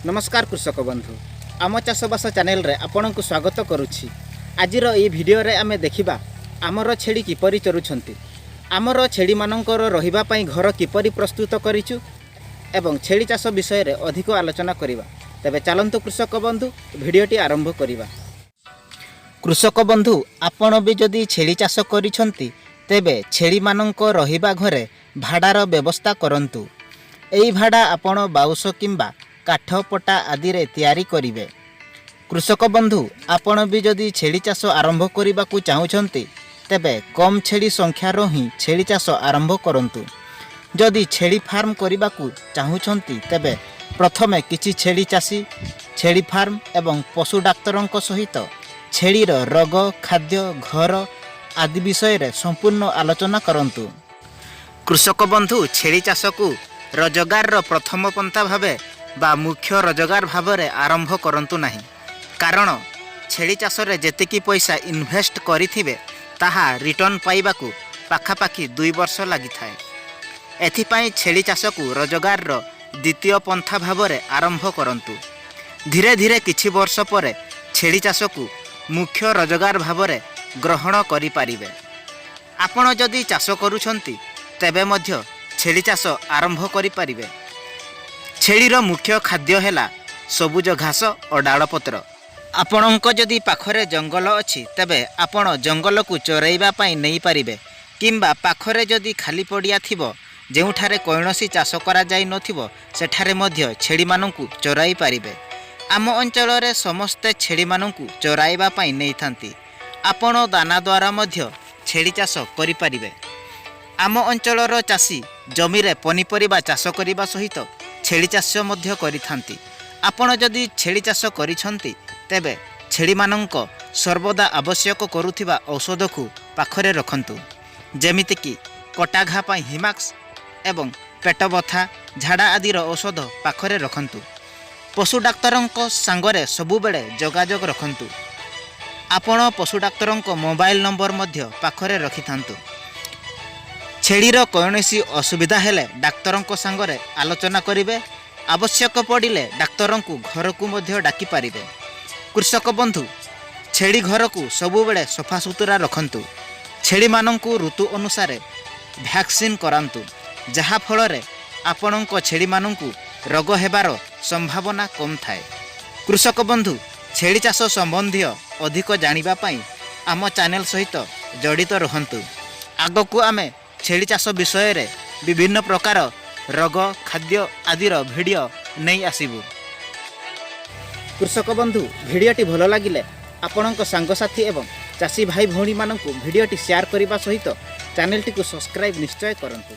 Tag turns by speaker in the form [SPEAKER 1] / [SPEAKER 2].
[SPEAKER 1] नमस्कार कृषक बंधु आम चाषबास चैनल रे आपनको स्वागत करुछि। आजिर ये वीडियो रे आमे देखिबा आमर छेड़ी किपरि चरुछंती, आमर छेड़ी मानकर रहिबा पई घर किपरि प्रस्तुत करिछु एवं छेड़ी चाष विषय रे अधिक आलोचना करिबा। तबे चलंतु कृषक बंधु वीडियोटी आरंभ करिबा। कृषक बंधु आपण भी जदि छेड़ी चाष करिछंती तेबे छेड़ी मानक रहिबा घरे भाड़ार व्यवस्था करंतु। एई भाड़ा आपण बाउंश किंबा काठ पटा आदि रे तैयारी करिवे। कृषक बंधु आपण भी जदि छेड़ी चाष आरंभ करने को चाहूँगी तेबे कम छेड़ी संख्यार ही छेड़ी चाष आरंभ करंतु। जदि छेड़ी फार्म करने को चाहूँगी तेबे प्रथमे किछि छेड़ी चाषी छेड़ी फार्म एवं पशु डाक्तरों सहित छेड़ीर रोग खाद्य घर आदि विषय रे संपूर्ण आलोचना करंतु। कृषक बंधु छेड़ी चाष को रोजगार प्रथम पंथा भावे बा मुख्य रोजगार भावरे आरंभ करंतु नाही, कारण छेड़ी चाष रे जेतिकी पैसा इन्वेस्ट करिथिबे ताहा रिटर्न पाइबाकू पाखापाखी 2 वर्ष लागि थाए। एथिपाई छेड़ी चाष को रोजगार द्वितीय पंथा भावरे आरंभ करंतु। धीरे धीरे किछि वर्ष परे छेड़ी चाष को मुख्य रोजगार भावरे ग्रहण करि पारिबे। आपण जदि चाष करूछंती तेबे मध्य छेड़ी चाष आरंभ करि पारिबे। छेड़ीर मुख्य खाद्य हैला सबुज घास और डालपत्र। आपणक जदि पाखरे जंगल अछि तेबे आपण जंगल को चराइबा पई नहीं पारिबे, किंबा पाखरे जदि खाली पड़िया थिबो जेउठारे कोनोसी चाष करा जाई नथिबो सेठारे मध्य छेड़ी माननकु चराई पारिबे। आम अंचल रे समस्ते छेड़ी माननकु चराइबा पई नहीं थांती। आपण दाना द्वारा मध्य छेड़ी चाष करि पारिबे। आम अंचलर चाषी जमीरे पनीपरिबा चाष करिबा सहित छेड़ी चाष मध्य करिथांती। आपण जदि छेड़ी चाष करिछंती तेबे छेड़ी माननक सर्वदा आवश्यक करुथिबा औषध को पाखरे रखंतु, जेमिति कि कटा घा पई हिमाक्स एवं पेट बथा झाड़ा आदिर औषध पाखरे रखंतु। पशु डाक्तरंक सांगरे सबुबेले जोगाजोग रखंतु। आपण पशु डाक्तरंक मोबाइल नंबर मध्य पाखरे रखिथांतु। छेड़ीर कौनसी असुविधा हेले डाक्तरंक सांगरे आलोचना करिवे। आवश्यक पड़िले डाक्तरों को घर को मध्य डाकी पारिबे। कृषक बंधु छेड़ी घर को सबुबेले सफा सुतरा रखंतु। छेड़ी माननकु ऋतु अनुसार वैक्सीन करांतु, जहा फल आपणक छेड़ी माननकु रोग हेबार संभावना कम थाए। कृषक बंधु छेड़ी चाष संबंधी अधिक जानिबा पई आम चैनल सहित जड़ित रहंतु। आगकू आमे छेड़ी चाष विषय रे विभिन्न प्रकार रोग खाद्य आदिर वीडियो नहीं आसीबु। कृषक बंधु वीडियोटी भल लगिले आपणक सांगसाथी एवं चाषी भाई भौणी माननकु वीडियोटी शेयर करने सहित चैनल टी को सब्सक्राइब निश्चय करंतु।